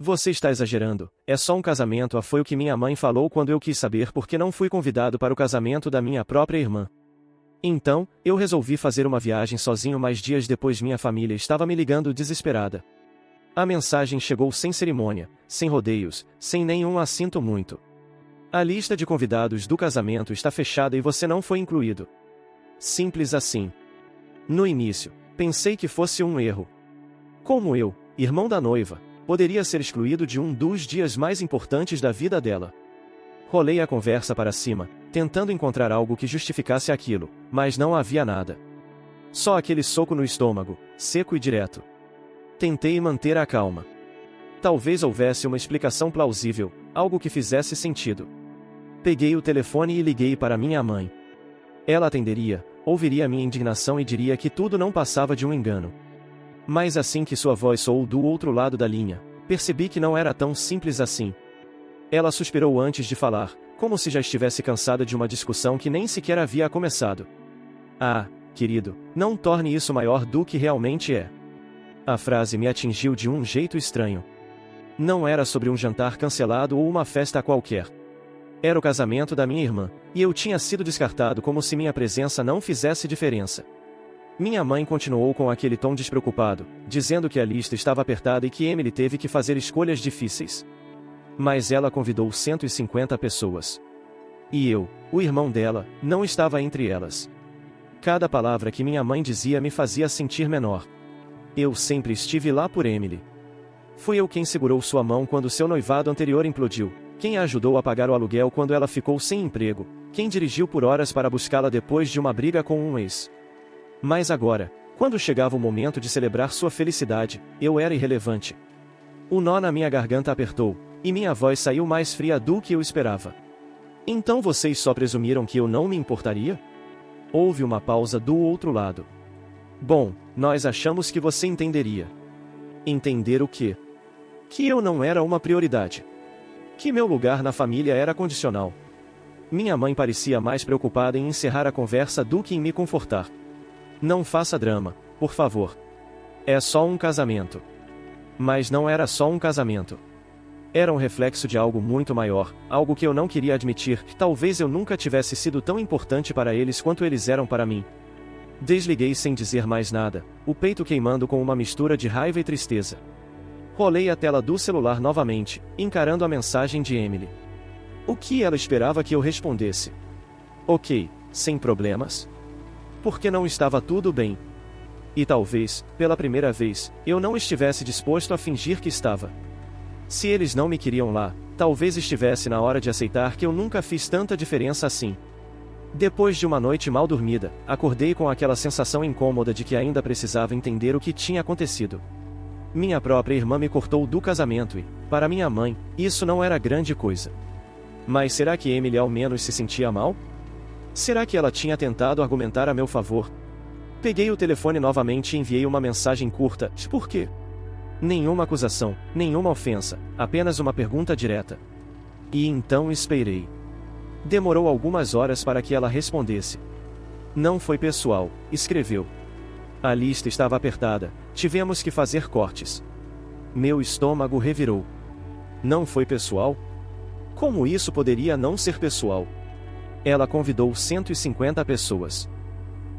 Você está exagerando, é só um casamento. Foi o que minha mãe falou quando eu quis saber por que não fui convidado para o casamento da minha própria irmã. Então, eu resolvi fazer uma viagem sozinho, mas dias depois minha família estava me ligando desesperada. A mensagem chegou sem cerimônia, sem rodeios, sem nenhum "sinto muito. A lista de convidados do casamento está fechada e você não foi incluído." Simples assim. No início, pensei que fosse um erro. Como eu, irmão da noiva, poderia ser excluído de um dos dias mais importantes da vida dela? Rolei a conversa para cima, tentando encontrar algo que justificasse aquilo, mas não havia nada. Só aquele soco no estômago, seco e direto. Tentei manter a calma. Talvez houvesse uma explicação plausível, algo que fizesse sentido. Peguei o telefone e liguei para minha mãe. Ela atenderia, ouviria minha indignação e diria que tudo não passava de um engano. Mas assim que sua voz soou do outro lado da linha, percebi que não era tão simples assim. Ela suspirou antes de falar, como se já estivesse cansada de uma discussão que nem sequer havia começado. "Ah, querido, não torne isso maior do que realmente é." A frase me atingiu de um jeito estranho. Não era sobre um jantar cancelado ou uma festa qualquer. Era o casamento da minha irmã, e eu tinha sido descartado como se minha presença não fizesse diferença. Minha mãe continuou com aquele tom despreocupado, dizendo que a lista estava apertada e que Emily teve que fazer escolhas difíceis. Mas ela convidou 150 pessoas. E eu, o irmão dela, não estava entre elas. Cada palavra que minha mãe dizia me fazia sentir menor. Eu sempre estive lá por Emily. Fui eu quem segurou sua mão quando seu noivado anterior implodiu, quem a ajudou a pagar o aluguel quando ela ficou sem emprego, quem dirigiu por horas para buscá-la depois de uma briga com um ex. Mas agora, quando chegava o momento de celebrar sua felicidade, eu era irrelevante. O nó na minha garganta apertou, e minha voz saiu mais fria do que eu esperava. "Então vocês só presumiram que eu não me importaria?" Houve uma pausa do outro lado. "Bom, nós achamos que você entenderia." Entender o quê? Que eu não era uma prioridade. Que meu lugar na família era condicional. Minha mãe parecia mais preocupada em encerrar a conversa do que em me confortar. "Não faça drama, por favor. É só um casamento." Mas não era só um casamento. Era um reflexo de algo muito maior, algo que eu não queria admitir, que talvez eu nunca tivesse sido tão importante para eles quanto eles eram para mim. Desliguei sem dizer mais nada, o peito queimando com uma mistura de raiva e tristeza. Rolei a tela do celular novamente, encarando a mensagem de Emily. O que ela esperava que eu respondesse? "Ok, sem problemas." Porque não estava tudo bem. E talvez, pela primeira vez, eu não estivesse disposto a fingir que estava. Se eles não me queriam lá, talvez estivesse na hora de aceitar que eu nunca fiz tanta diferença assim. Depois de uma noite mal dormida, acordei com aquela sensação incômoda de que ainda precisava entender o que tinha acontecido. Minha própria irmã me cortou do casamento e, para minha mãe, isso não era grande coisa. Mas será que Emily ao menos se sentia mal? Será que ela tinha tentado argumentar a meu favor? Peguei o telefone novamente e enviei uma mensagem curta. "Por quê?" Nenhuma acusação, nenhuma ofensa, apenas uma pergunta direta. E então esperei. Demorou algumas horas para que ela respondesse. "Não foi pessoal", escreveu. "A lista estava apertada, tivemos que fazer cortes." Meu estômago revirou. Não foi pessoal? Como isso poderia não ser pessoal? Ela convidou 150 pessoas.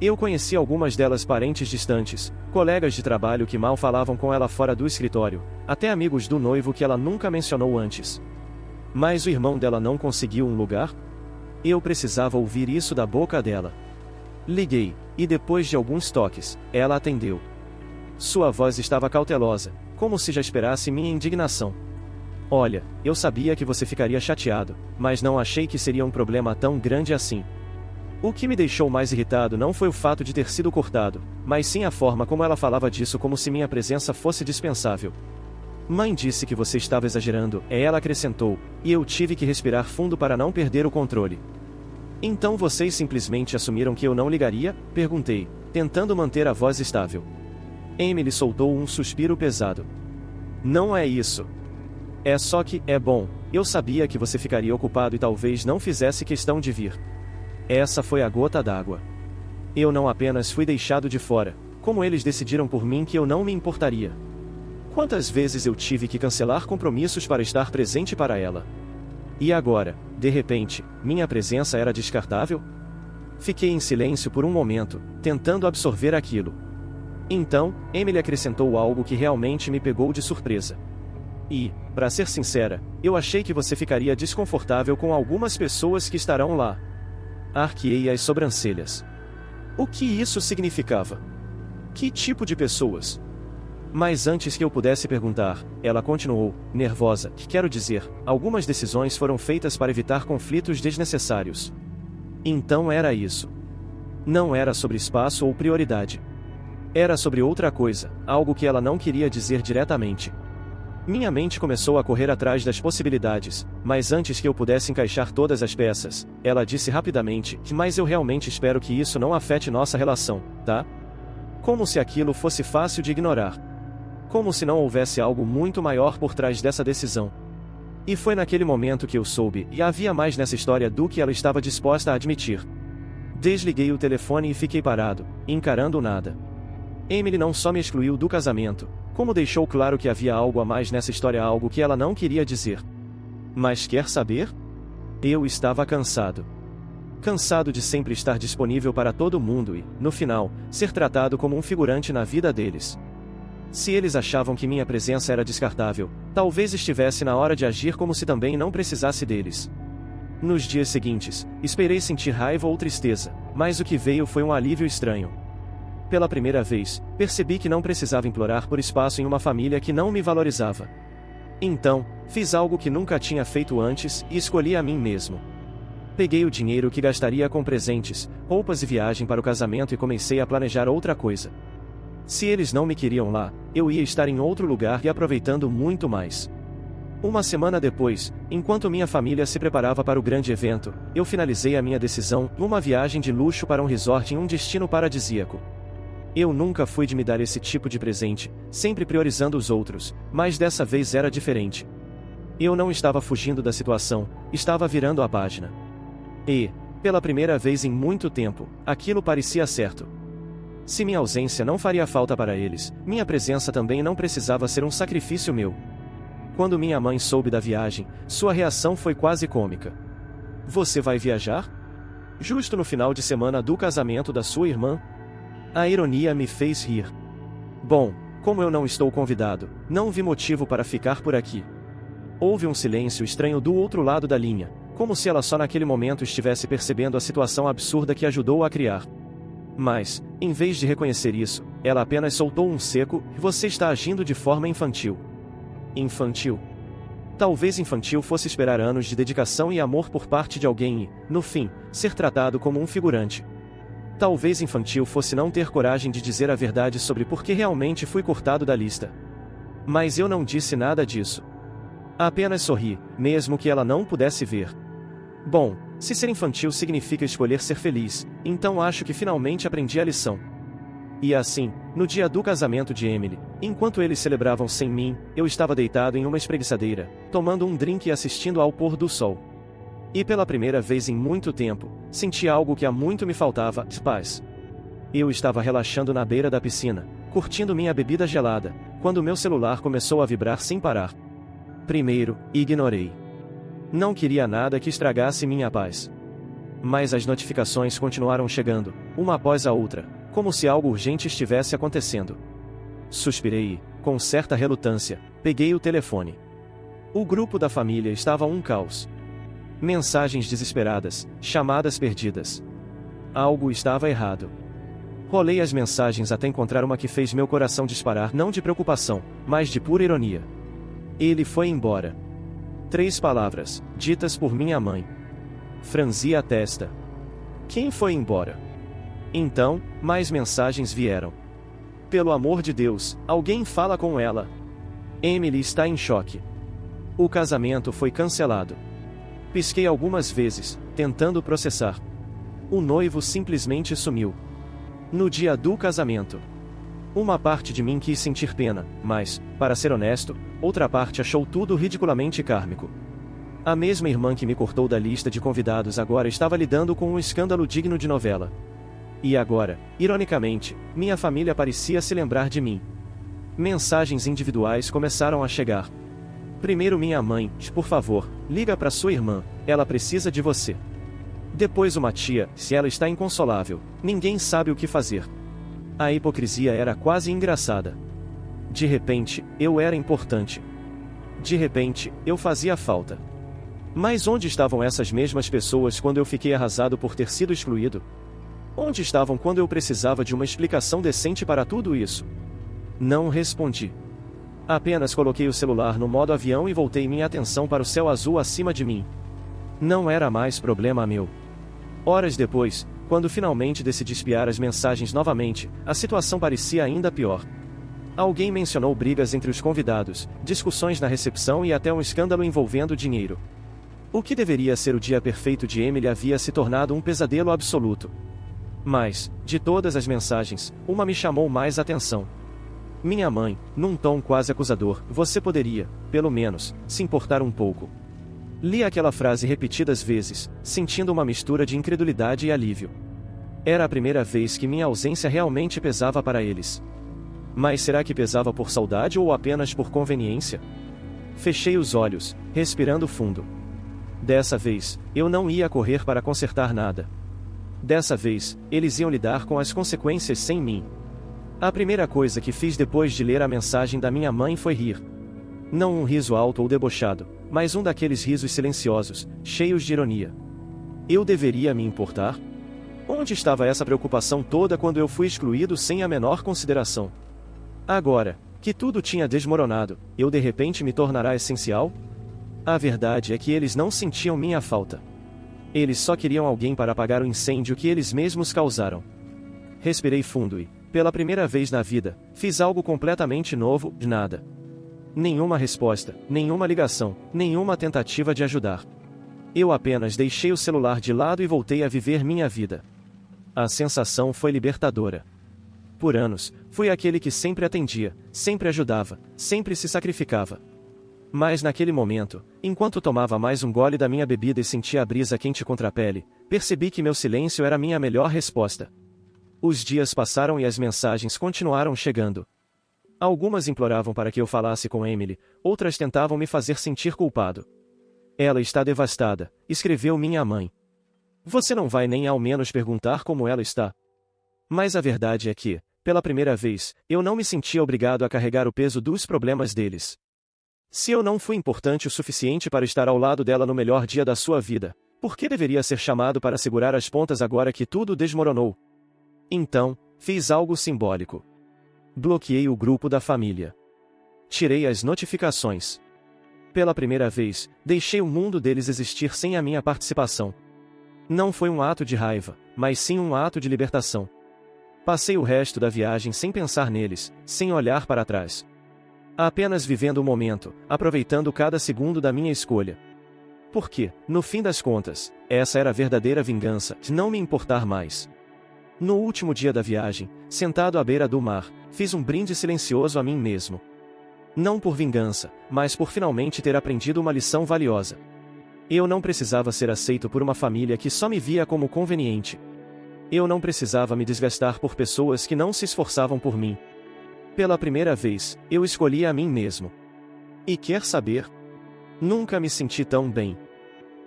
Eu conheci algumas delas parentes distantes, colegas de trabalho que mal falavam com ela fora do escritório, até amigos do noivo que ela nunca mencionou antes. Mas o irmão dela não conseguiu um lugar? Eu precisava ouvir isso da boca dela. Liguei, e depois de alguns toques, ela atendeu. Sua voz estava cautelosa, como se já esperasse minha indignação. "Olha, eu sabia que você ficaria chateado, mas não achei que seria um problema tão grande assim." O que me deixou mais irritado não foi o fato de ter sido cortado, mas sim a forma como ela falava disso como se minha presença fosse dispensável. "Mãe disse que você estava exagerando", ela acrescentou, e eu tive que respirar fundo para não perder o controle. "Então vocês simplesmente assumiram que eu não ligaria?" perguntei, tentando manter a voz estável. Emily soltou um suspiro pesado. "Não é isso. É só que, bom, eu sabia que você ficaria ocupado e talvez não fizesse questão de vir." Essa foi a gota d'água. Eu não apenas fui deixado de fora, como eles decidiram por mim que eu não me importaria. Quantas vezes eu tive que cancelar compromissos para estar presente para ela? E agora, de repente, minha presença era descartável? Fiquei em silêncio por um momento, tentando absorver aquilo. Então, Emily acrescentou algo que realmente me pegou de surpresa. E, para ser sincera, eu achei que você ficaria desconfortável com algumas pessoas que estarão lá. Arqueei as sobrancelhas. O que isso significava? Que tipo de pessoas? Mas antes que eu pudesse perguntar, ela continuou, nervosa, que quero dizer, algumas decisões foram feitas para evitar conflitos desnecessários. Então era isso. Não era sobre espaço ou prioridade. Era sobre outra coisa, algo que ela não queria dizer diretamente. Minha mente começou a correr atrás das possibilidades, mas antes que eu pudesse encaixar todas as peças, ela disse rapidamente, mas eu realmente espero que isso não afete nossa relação, tá? Como se aquilo fosse fácil de ignorar. Como se não houvesse algo muito maior por trás dessa decisão. E foi naquele momento que eu soube, e havia mais nessa história do que ela estava disposta a admitir. Desliguei o telefone e fiquei parado, encarando nada. Emily não só me excluiu do casamento, como deixou claro que havia algo a mais nessa história, algo que ela não queria dizer. Mas quer saber? Eu estava cansado. Cansado de sempre estar disponível para todo mundo e, no final, ser tratado como um figurante na vida deles. Se eles achavam que minha presença era descartável, talvez estivesse na hora de agir como se também não precisasse deles. Nos dias seguintes, esperei sentir raiva ou tristeza, mas o que veio foi um alívio estranho. Pela primeira vez, percebi que não precisava implorar por espaço em uma família que não me valorizava. Então, fiz algo que nunca tinha feito antes e escolhi a mim mesmo. Peguei o dinheiro que gastaria com presentes, roupas e viagem para o casamento e comecei a planejar outra coisa. Se eles não me queriam lá, eu ia estar em outro lugar e aproveitando muito mais. Uma semana depois, enquanto minha família se preparava para o grande evento, eu finalizei a minha decisão, uma viagem de luxo para um resort em um destino paradisíaco. Eu nunca fui de me dar esse tipo de presente, sempre priorizando os outros, mas dessa vez era diferente. Eu não estava fugindo da situação, estava virando a página. E, pela primeira vez em muito tempo, aquilo parecia certo. Se minha ausência não faria falta para eles, minha presença também não precisava ser um sacrifício meu. Quando minha mãe soube da viagem, sua reação foi quase cômica. Você vai viajar? Justo no final de semana do casamento da sua irmã? A ironia me fez rir. Bom, como eu não estou convidado, não vi motivo para ficar por aqui. Houve um silêncio estranho do outro lado da linha, como se ela só naquele momento estivesse percebendo a situação absurda que ajudou a criar. Mas, em vez de reconhecer isso, ela apenas soltou um seco, você está agindo de forma infantil. Infantil? Talvez infantil fosse esperar anos de dedicação e amor por parte de alguém e, no fim, ser tratado como um figurante. Talvez infantil fosse não ter coragem de dizer a verdade sobre por que realmente fui cortado da lista. Mas eu não disse nada disso. Apenas sorri, mesmo que ela não pudesse ver. Bom, se ser infantil significa escolher ser feliz, então acho que finalmente aprendi a lição. E assim, no dia do casamento de Emily, enquanto eles celebravam sem mim, eu estava deitado em uma espreguiçadeira, tomando um drink e assistindo ao pôr do sol. E pela primeira vez em muito tempo, senti algo que há muito me faltava, paz. Eu estava relaxando na beira da piscina, curtindo minha bebida gelada, quando meu celular começou a vibrar sem parar. Primeiro, ignorei. Não queria nada que estragasse minha paz. Mas as notificações continuaram chegando, uma após a outra, como se algo urgente estivesse acontecendo. Suspirei e, com certa relutância, peguei o telefone. O grupo da família estava um caos. Mensagens desesperadas, chamadas perdidas. Algo estava errado. Rolei as mensagens até encontrar uma que fez meu coração disparar, não de preocupação, mas de pura ironia. Ele foi embora. 3 palavras, ditas por minha mãe. Franzi a testa. Quem foi embora? Então, mais mensagens vieram. Pelo amor de Deus, alguém fala com ela. Emily está em choque. O casamento foi cancelado. Pisquei algumas vezes, tentando processar. O noivo simplesmente sumiu. No dia do casamento. Uma parte de mim quis sentir pena, mas, para ser honesto, outra parte achou tudo ridiculamente kármico. A mesma irmã que me cortou da lista de convidados agora estava lidando com um escândalo digno de novela. E agora, ironicamente, minha família parecia se lembrar de mim. Mensagens individuais começaram a chegar. Primeiro minha mãe, por favor, liga para sua irmã, ela precisa de você. Depois uma tia, se ela está inconsolável, ninguém sabe o que fazer. A hipocrisia era quase engraçada. De repente, eu era importante. De repente, eu fazia falta. Mas onde estavam essas mesmas pessoas quando eu fiquei arrasado por ter sido excluído? Onde estavam quando eu precisava de uma explicação decente para tudo isso? Não respondi. Apenas coloquei o celular no modo avião e voltei minha atenção para o céu azul acima de mim. Não era mais problema meu. Horas depois, quando finalmente decidi espiar as mensagens novamente, a situação parecia ainda pior. Alguém mencionou brigas entre os convidados, discussões na recepção e até um escândalo envolvendo dinheiro. O que deveria ser o dia perfeito de Emily havia se tornado um pesadelo absoluto. Mas, de todas as mensagens, uma me chamou mais atenção. Minha mãe, num tom quase acusador, você poderia, pelo menos, se importar um pouco. Li aquela frase repetidas vezes, sentindo uma mistura de incredulidade e alívio. Era a primeira vez que minha ausência realmente pesava para eles. Mas será que pesava por saudade ou apenas por conveniência? Fechei os olhos, respirando fundo. Dessa vez, eu não ia correr para consertar nada. Dessa vez, eles iam lidar com as consequências sem mim. A primeira coisa que fiz depois de ler a mensagem da minha mãe foi rir. Não um riso alto ou debochado, mas um daqueles risos silenciosos, cheios de ironia. Eu deveria me importar? Onde estava essa preocupação toda quando eu fui excluído sem a menor consideração? Agora, que tudo tinha desmoronado, eu de repente me tornará essencial? A verdade é que eles não sentiam minha falta. Eles só queriam alguém para apagar o incêndio que eles mesmos causaram. Respirei fundo e, pela primeira vez na vida, fiz algo completamente novo, de nada. Nenhuma resposta, nenhuma ligação, nenhuma tentativa de ajudar. Eu apenas deixei o celular de lado e voltei a viver minha vida. A sensação foi libertadora. Por anos, fui aquele que sempre atendia, sempre ajudava, sempre se sacrificava. Mas naquele momento, enquanto tomava mais um gole da minha bebida e sentia a brisa quente contra a pele, percebi que meu silêncio era minha melhor resposta. Os dias passaram e as mensagens continuaram chegando. Algumas imploravam para que eu falasse com Emily, outras tentavam me fazer sentir culpado. Ela está devastada, escreveu minha mãe. Você não vai nem ao menos perguntar como ela está? Mas a verdade é que, pela primeira vez, eu não me sentia obrigado a carregar o peso dos problemas deles. Se eu não fui importante o suficiente para estar ao lado dela no melhor dia da sua vida, por que deveria ser chamado para segurar as pontas agora que tudo desmoronou? Então, fiz algo simbólico. Bloqueei o grupo da família. Tirei as notificações. Pela primeira vez, deixei o mundo deles existir sem a minha participação. Não foi um ato de raiva, mas sim um ato de libertação. Passei o resto da viagem sem pensar neles, sem olhar para trás. Apenas vivendo o momento, aproveitando cada segundo da minha escolha. Porque, no fim das contas, essa era a verdadeira vingança, de não me importar mais. No último dia da viagem, sentado à beira do mar, fiz um brinde silencioso a mim mesmo. Não por vingança, mas por finalmente ter aprendido uma lição valiosa. Eu não precisava ser aceito por uma família que só me via como conveniente. Eu não precisava me desgastar por pessoas que não se esforçavam por mim. Pela primeira vez, eu escolhi a mim mesmo. E quer saber? Nunca me senti tão bem.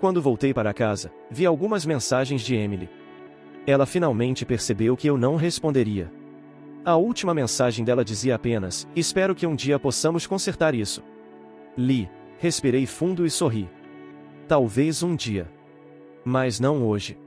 Quando voltei para casa, vi algumas mensagens de Emily. Ela finalmente percebeu que eu não responderia. A última mensagem dela dizia apenas: espero que um dia possamos consertar isso. Li, respirei fundo e sorri. Talvez um dia. Mas não hoje.